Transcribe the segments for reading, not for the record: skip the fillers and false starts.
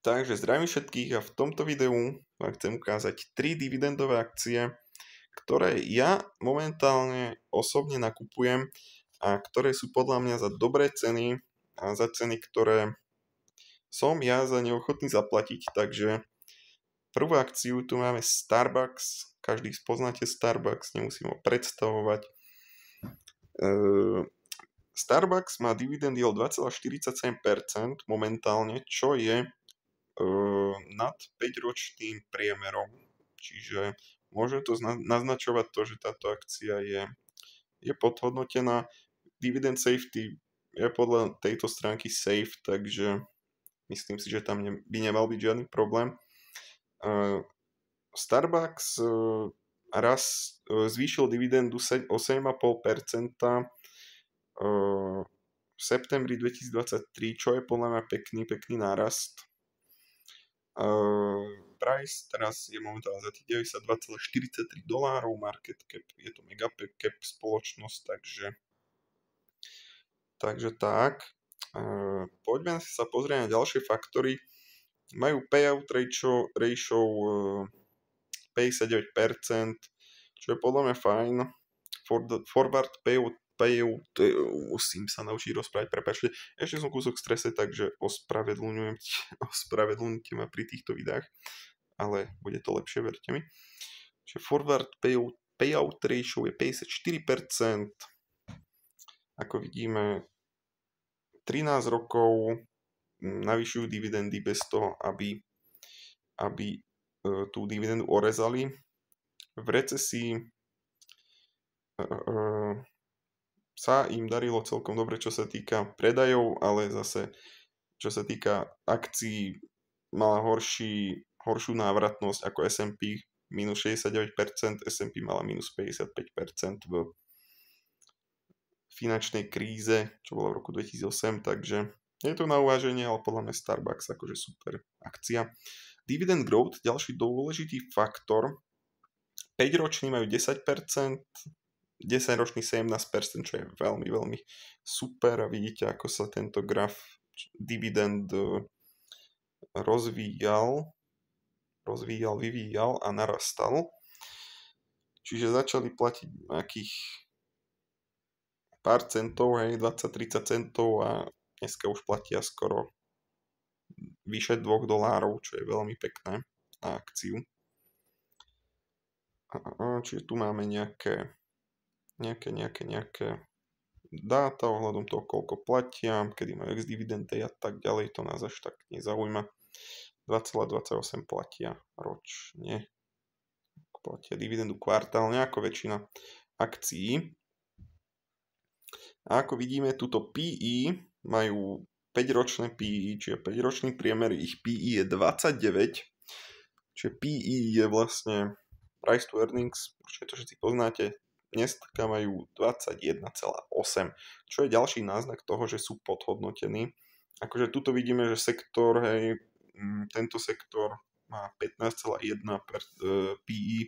Takže zdravím všetkých a v tomto videu vám chcem ukázať 3 dividendové akcie, ktoré ja momentálne osobne nakupujem a ktoré sú podľa mňa za dobré ceny a za ceny, ktoré som ja za ne ochotný zaplatiť. Takže prvú akciu tu máme Starbucks, každý spoznáte Starbucks, nemusím ho predstavovať. Starbucks má dividend yield 2,47% momentálne, čo je nad 5-ročným priemerom. Čiže môže to naznačovať to, že táto akcia je podhodnotená. Dividend safety je podľa tejto stránky safe, takže myslím si, že tam by nemal byť žiadny problém. Starbucks raz zvýšil dividendu o 7,5% v septembri 2023, čo je podľa mňa pekný nárast. Price teraz je momentálne za tých $92,43, market cap, je to mega cap spoločnosť, takže tak. Poďme sa pozrieť na ďalšie faktory. Majú payout ratio 59%, čo je podľa mňa fajn. Forward payout, musím sa naučiť rozprávať, prepáčte. Ešte som kúsok v strese, takže ospravedlňujte ma pri týchto videách, ale bude to lepšie, verte mi. Čiže forward payout ratio je 54%. Ako vidíme, 13 rokov navyšujú dividendy bez toho, aby tú dividendu orezali. V recesii sa im darilo celkom dobre, čo sa týka predajov, ale zase čo sa týka akcií mala horšiu návratnosť ako S&P, minus 69%, S&P mala minus 55% v finančnej kríze, čo bolo v roku 2008, takže je to na uváženie, ale podľa mňa Starbucks akože super akcia. Dividend growth, ďalší dôležitý faktor, 5-roční majú 10%, 10-ročný 17%, čo je veľmi super a vidíte, ako sa tento graf dividend vyvíjal a narastal. Čiže začali platiť nejakých pár centov, 20-30 centov a dneska už platia skoro vyše $2, čo je veľmi pekné na akciu. Čiže tu máme nejaké dáta ohľadom toho, koľko platia, kedy majú ex-dividendy a tak ďalej, to nás až tak nezaujíma. 2,28 platia ročne. Platia dividendu kvartálne ako väčšina akcií. A ako vidíme, túto PE majú 5-ročné PE, čiže 5-ročný priemer ich PE je 29, čiže PE je vlastne price to earnings, určite to všetci poznáte. Dneska majú 21,8, čo je ďalší náznak toho, že sú podhodnotení. Akože tuto vidíme, že sektor, tento sektor má 15,1 PE,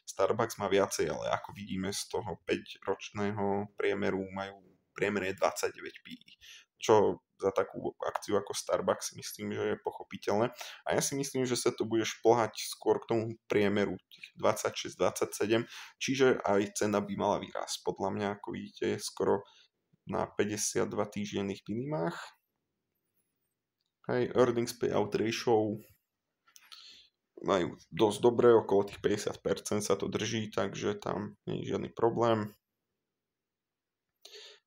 Starbucks má viacej, ale ako vidíme z toho 5-ročného priemeru majú priemerne 29 PE, čo za takú akciu ako Starbucks myslím, že je pochopiteľné. A ja si myslím, že sa to bude šplhať skôr k tomu priemeru 26-27, čiže aj cena by mala vyrásť. Podľa mňa, ako vidíte, je skoro na 52 týždenných minimách. Earnings payout ratio majú dosť dobré, okolo tých 50% sa to drží, takže tam nie je žiadny problém.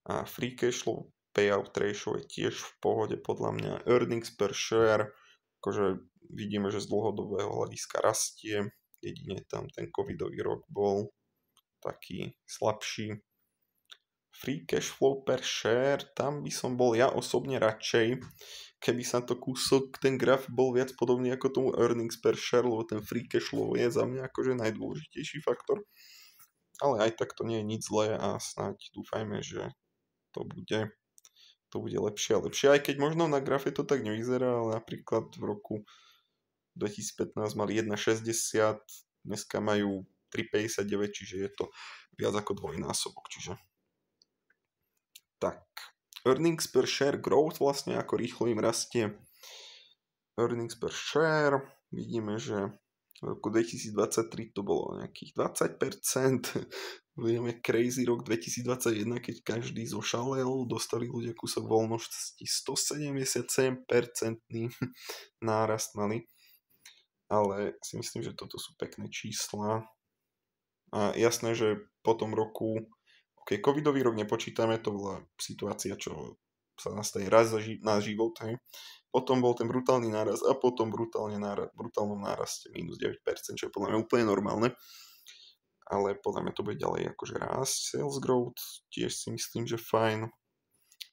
A free cash flow payout ratio je tiež v pohode podľa mňa. Earnings per share, akože vidíme, že z dlhodobého hľadiska rastie, jedine tam ten covidový rok bol taký slabší. Free cash flow per share, tam by som bol ja osobne radšej, keby sa to kúsok, ten graf bol viac podobný ako tomu earnings per share, lebo ten free cash flow je za mňa akože najdôležitejší faktor. Ale aj tak to nie je nič zlé a snáď dúfajme, že to bude lepšie a lepšie, aj keď možno na grafe to tak nevyzerá, ale napríklad v roku 2015 mali 1,60, dneska majú 3,59, čiže je to viac ako dvojnásobok, čiže tak. Earnings per share growth, vlastne ako rýchlo im rastie. earnings per share, vidíme, že v roku 2023 to bolo nejakých 20%. Vieme crazy rok 2021, keď každý zošalel, dostali ľudia kúsok voľnosti, 177% nárast mali. Ale si myslím, že toto sú pekné čísla. A jasné, že po tom roku, covidový rok nepočítame, to bola situácia, čo sa nastane raz na život, hej. Potom bol ten brutálny náraz a potom brutálnom náraste minus 9%, čo je podľa mňa úplne normálne. Ale podľa mňa to bude ďalej akože rásť. Sales growth tiež si myslím, že fajn.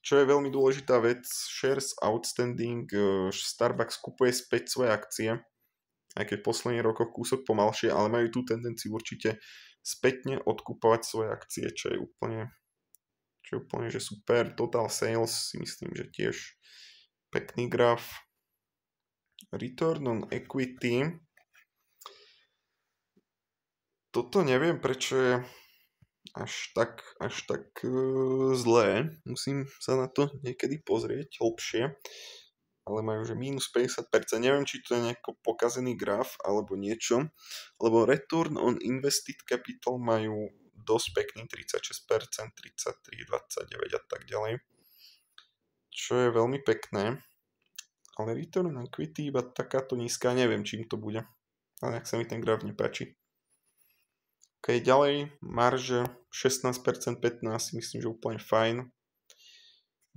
Čo je veľmi dôležitá vec, shares outstanding, Starbucks kupuje späť svoje akcie, aj keď v posledných rokoch kúsok pomalšie, ale majú tú tendenciu určite spätne odkupovať svoje akcie, čo je úplne že super. Total sales si myslím, že tiež pekný graf. Return on equity. Toto neviem, prečo je až tak zlé. Musím sa na to niekedy pozrieť hlbšie. Ale majú že minus 50%. Neviem, či to je nejako pokazený graf alebo niečo. Lebo return on invested capital majú dosť pekný 36%, 33, 29 a tak ďalej. Čo je veľmi pekné. Ale return on equity iba takáto nízka, neviem, čím to bude. Ale ak sa mi ten graf nepáči. OK, ďalej, marže 16%, 15%, myslím, že úplne fajn.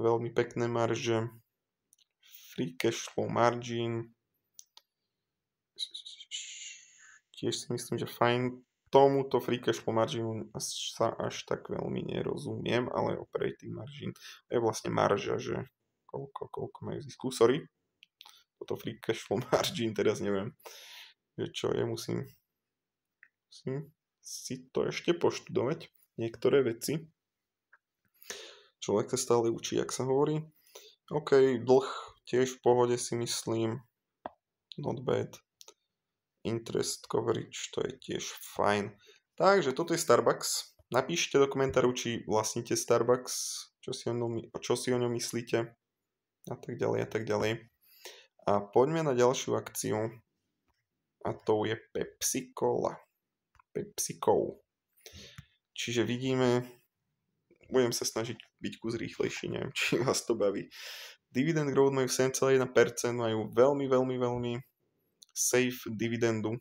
Veľmi pekné marže. Free cash flow margin. Tiež si myslím, že fajn. Tomuto free cash flow marginu sa až tak veľmi nerozumiem, ale operating margin je vlastne marža, že koľko majú zisku. Sorry. Toto free cash flow margin, teraz neviem, že čo je, musím si to ešte poštudovať, niektoré veci. Človek sa stále učí, jak sa hovorí. OK, dlh tiež v pohode si myslím, not bad. Interest coverage, to je tiež fajn. Takže toto je Starbucks. Napíšte do komentáru, či vlastníte Starbucks, čo si o ňom myslíte a tak ďalej a tak ďalej. A poďme na ďalšiu akciu a to je Pepsi Cola. PepsiCo. Čiže vidíme, budem sa snažiť byť kus rýchlejší, neviem, či vás to baví. Dividend growth majú 7,1%, majú veľmi safe dividendu.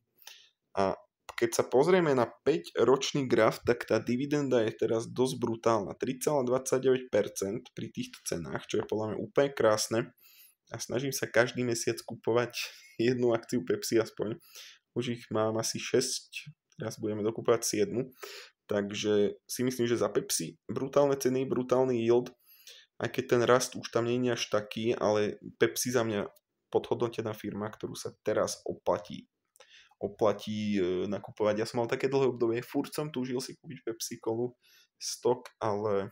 A keď sa pozrieme na 5-ročný graf, tak tá dividenda je teraz dosť brutálna. 3,29% pri týchto cenách, čo je podľa mňa úplne krásne. A snažím sa každý mesiac kupovať jednu akciu Pepsi aspoň. Už ich mám asi 6, teraz budeme dokúpovať 7. Takže si myslím, že za Pepsi brutálne ceny, brutálny yield, aj keď ten rast už tam nie je až taký, ale Pepsi za mňa podhodnotená firma, ktorú sa teraz oplatí nakupovať. Ja som mal také dlhé obdobie, furt som túžil si kúpiť Pepsi Colu stok, ale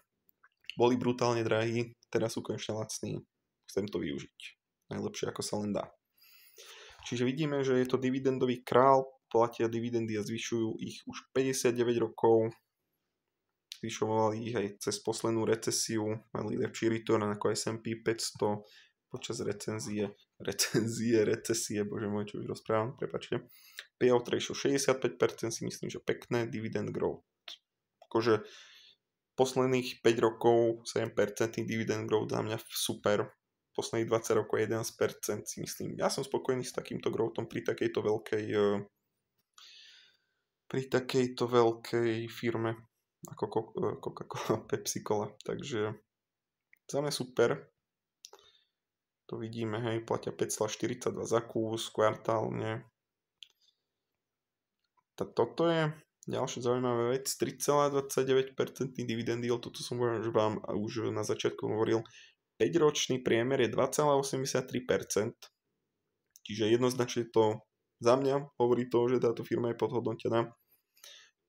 boli brutálne drahí, teraz sú konečne lacní. Chcem to využiť. Najlepšie, ako sa len dá. Čiže vidíme, že je to dividendový král, platia dividendy a zvyšujú ich už 59 rokov. Zvyšovali ich aj cez poslednú recesiu, mali lepší return ako S&P 500 počas recesie, bože môj, čo už rozprávam, prepáčte. Payout ratio 65%, si myslím, že pekné, dividend growth. Akože posledných 5 rokov 7% dividend growth za mňa super. Posledných 20 rokov 11% si myslím. Ja som spokojný s takýmto growthom pri takejto veľkej firme ako Coca-Cola, Pepsi Cola. Takže za mňa super. To vidíme, hej, platia 5,42 za kus kvartálne. Toto je ďalšia zaujímavá vec. 3,29% dividend yield, toto som vám už na začiatku hovoril. 5-ročný priemer je 2,83%, čiže jednoznačne to za mňa hovorí to, že táto firma je podhodnotená.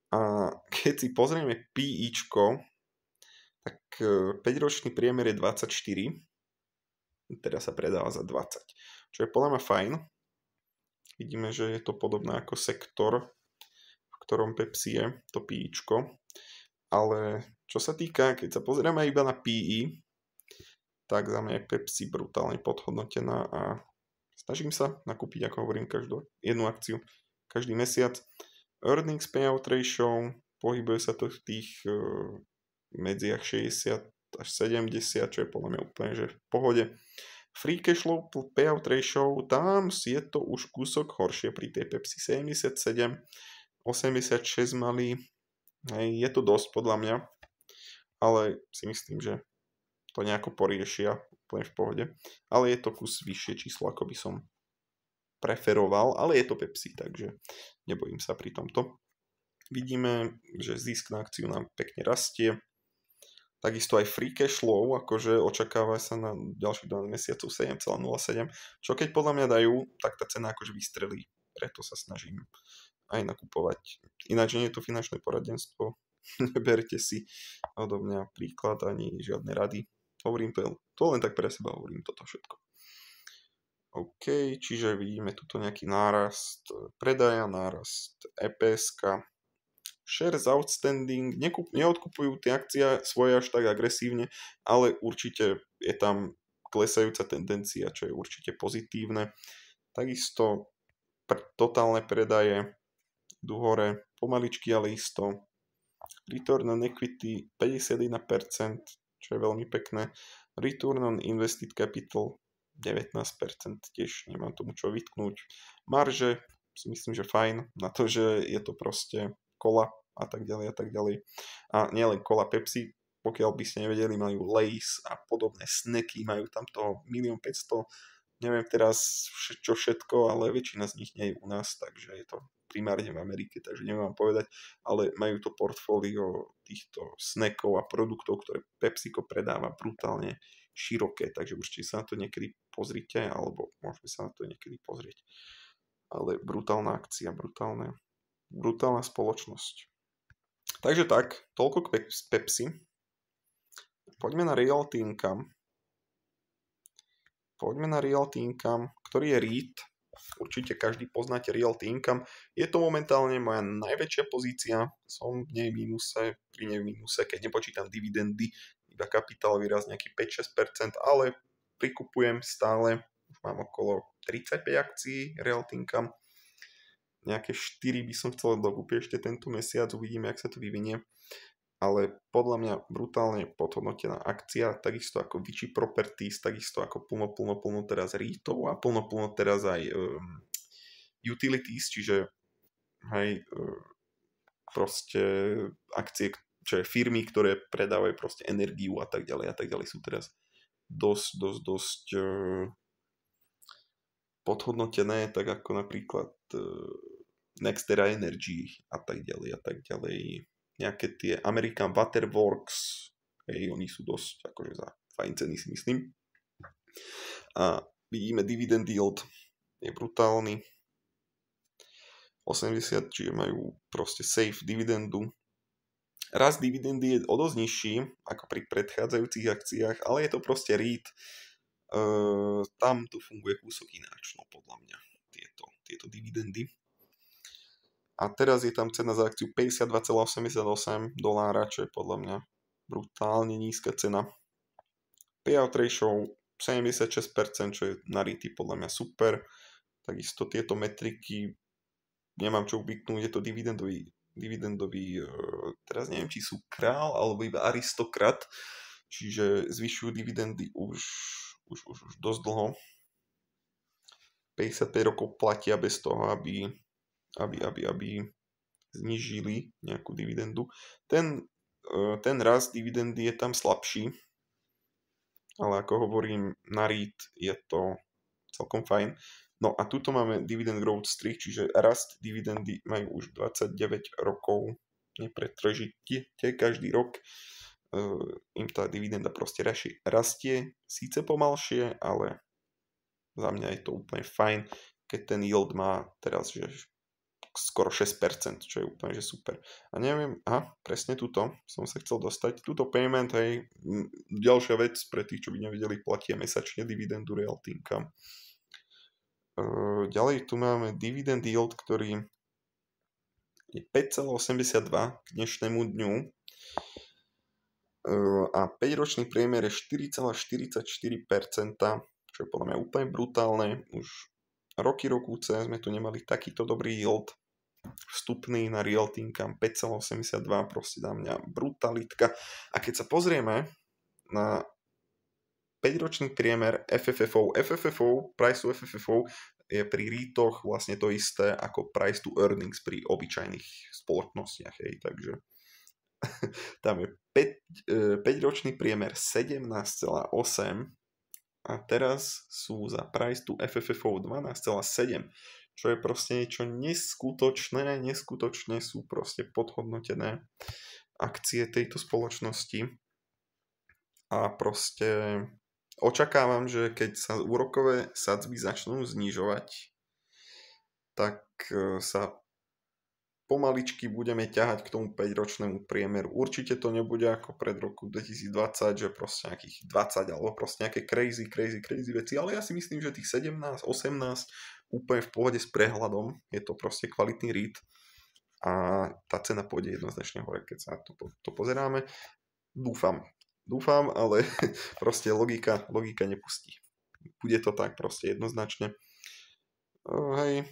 A keď si pozrieme PIčko, tak 5-ročný priemer je 24, teraz sa predáva za 20, čo je podľa mňa fajn. Vidíme, že je to podobné ako sektor, v ktorom Pepsi je, to PIčko. Ale čo sa týka, keď sa pozrieme iba na PI, tak za mňa je Pepsi brutálne podhodnotená a Snažím sa nakúpiť, ako hovorím, každú jednu akciu každý mesiac. Earnings payout ratio pohybuje sa to v tých medziach 60 až 70, čo je podľa mňa úplne že v pohode. Free cash flow payout ratio, tam je to už kúsok horšie pri tej Pepsi 77, 86 mali, je to dosť podľa mňa, ale si myslím, že to nejako poriešia úplne v pohode. Ale je to kus vyššie číslo, ako by som preferoval, ale je to Pepsi, takže nebojím sa pri tomto. Vidíme, že zisk na akciu nám pekne rastie. Takisto aj free cash flow, akože očakáva sa na ďalších 12 mesiacov 7,07, čo keď podľa mňa dajú, tak tá cena akože vystrelí. Preto sa snažím aj nakupovať. Ináč nie je to finančné poradenstvo. Neberte si odo mňa príklad ani žiadne rady. Hovorím to len tak pre seba, hovorím toto všetko. OK, čiže vidíme tuto nejaký nárast predaja, nárast EPS-ka. Shares outstanding, neodkupujú tie akcie svoje až tak agresívne, ale určite je tam klesajúca tendencia, čo je určite pozitívne. Takisto totálne predaje idú hore pomaličky, ale isto. Return on equity 51%, čo je veľmi pekné. Return on invested capital 19%, tiež nemám tomu čo vytknúť. Marže si myslím, že fajn, na to, že je to proste kola a tak ďalej a tak ďalej. A nielen kola Pepsi, pokiaľ by ste nevedeli, majú Lay's a podobné snacky, majú tam toho 1 500 000, neviem teraz čo všetko, ale väčšina z nich nie je u nás, takže je to primárne v Amerike, takže neviem vám povedať, ale majú to portfólio týchto snackov a produktov, ktoré PepsiCo predáva brutálne široké, takže určite sa na to niekedy pozrite, alebo môžeme sa na to niekedy pozrieť. Ale brutálna akcia, brutálna spoločnosť. Takže tak, toľko k Pepsi. Poďme na Realty Income. Ktorý je REIT. Určite každý poznáte Realty Income. Je to momentálne moja najväčšia pozícia. Som v nej pri nej v mínuse, keď nepočítam dividendy, iba kapitál výraz nejaký 5-6%, ale prikupujem stále. Už mám okolo 35 akcií Realty Income. Nejaké 4 by som chcel dokúpiť ešte tento mesiac, uvidíme, jak sa to vyvinie. Ale podľa mňa brutálne podhodnotená akcia, takisto ako Vici Properties, takisto ako plno teraz REITov a plno teraz aj utilities, čiže hej, proste akcie, čo je firmy, ktoré predávajú proste energiu a tak ďalej sú teraz dosť podhodnotené, tak ako napríklad Nextera Energy a tak ďalej. Nejaké tie American Waterworks, oni sú dosť akože za fajn ceny, si myslím. A vidíme dividend yield je brutálny. 80, čiže majú proste safe dividendu. Rast dividendy je o dosť nižší ako pri predchádzajúcich akciách, ale je to proste REIT. Tam to funguje kúsok ináč, no podľa mňa, tieto dividendy. A teraz je tam cena za akciu $52,88, čo je podľa mňa brutálne nízka cena. Payout ratio 76%, čo je na REITy podľa mňa super. Takisto tieto metriky, nemám čo ubiknúť, je to dividendový, teraz neviem, či sú král, alebo iba aristokrat, čiže zvyšujú dividendy už dosť dlho. 55 rokov platia bez toho, aby znižili nejakú dividendu. Ten rast dividendy je tam slabší, ale ako hovorím, na REIT je to celkom fajn. No a tuto máme dividend growth streak, čiže rast dividendy majú už 29 rokov nepretržite každý rok. Im tá dividenda proste rastie, síce pomalšie, ale za mňa je to úplne fajn, keď ten yield má teraz, že skoro 6%, čo je úplne že super. A neviem, presne tuto som sa chcel dostať. Tuto payment, hej, ďalšia vec pre tých, čo by nevedeli, platia mesačne dividendu Realty Income. Ďalej tu máme dividend yield, ktorý je 5,82 k dnešnému dňu a 5-ročný priemer je 4,44%, čo je podľa mňa úplne brutálne. Už roky sme tu nemali takýto dobrý yield. Vstupný na Realty Income 5,82, proste za mňa brutalitka. A keď sa pozrieme na 5-ročný priemer FFFO, price to FFFO je pri REIToch vlastne to isté ako price to earnings pri obyčajných spoločnostiach, hej, takže tam je 5-ročný priemer 17,8 a teraz sú za price to FFFO 12,7, čo je proste niečo neskutočné sú proste podhodnotené akcie tejto spoločnosti a proste očakávam, že keď sa úrokové sadzby začnú znižovať, tak sa pomaličky budeme ťahať k tomu 5-ročnému priemeru. Určite to nebude ako pred roku 2020, že proste nejakých 20 alebo proste nejaké crazy veci, ale ja si myslím, že tých 17, 18 úplne v pohode s prehľadom, je to proste kvalitný REIT a tá cena pôjde jednoznačne hore, keď sa to pozeráme. Dúfam, ale proste logika nepustí. Bude to tak proste jednoznačne. Hej,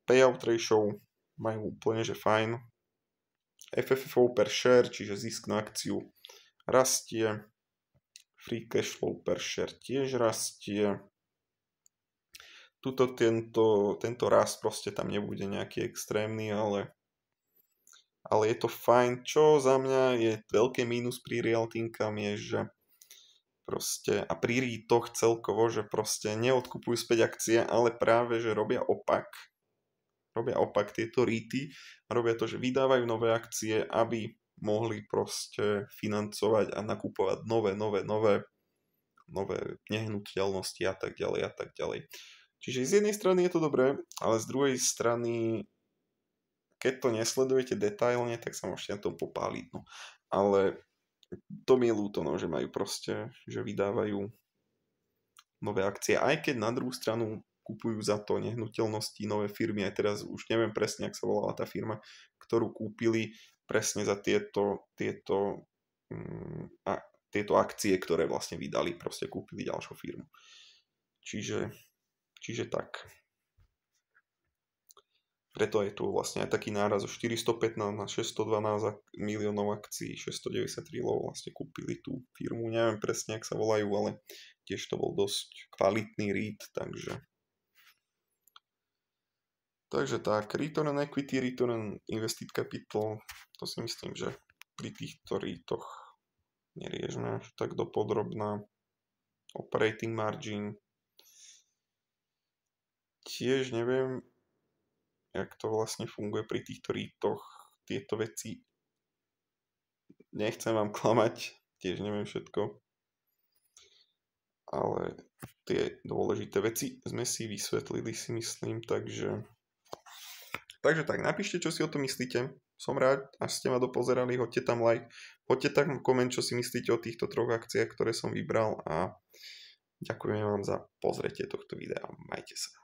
payout ratio majú úplne, že fajn. FFFO per share, čiže zisk na akciu, rastie. Free cash flow per share tiež rastie. Tento rast proste tam nebude nejaký extrémny, ale je to fajn. Čo za mňa je veľké mínus pri Realty Income je, že proste, a pri REIToch celkovo, že proste neodkupujú späť akcie, ale práve, že robia opak tieto REITy, robia to, že vydávajú nové akcie, aby mohli proste financovať a nakupovať nové nehnuteľnosti a tak ďalej. Čiže z jednej strany je to dobré, ale z druhej strany, keď to nesledujete detailne, tak sa môžete na tom popáliť. No. Ale to mi je ľúto, no, že majú proste, že vydávajú nové akcie, aj keď na druhú stranu kupujú za to nehnuteľnosti, nové firmy, aj teraz už neviem presne, jak sa volala tá firma, ktorú kúpili presne za tieto akcie, ktoré vlastne vydali, proste kúpili ďalšiu firmu. Čiže tak. Preto je tu vlastne aj taký náraz zo 415 na 612 miliónov akcií, 693 lov vlastne kúpili tú firmu. Neviem presne, jak sa volajú, ale tiež to bol dosť kvalitný REIT, takže tak, return on equity, return on invested capital, to si myslím, že pri týchto REIToch neriešme až tak dopodrobná. Operating margin, tiež neviem, jak to vlastne funguje pri týchto REIToch, tieto veci nechcem vám klamať, tiež neviem všetko, ale tie dôležité veci sme si vysvetlili, si myslím, takže tak, napíšte, čo si o tom myslíte, som rád, až ste ma dopozerali, hoďte tam like, hoďte tam koment, čo si myslíte o týchto troch akciách, ktoré som vybral a ďakujem vám za pozretie tohto videa, majte sa.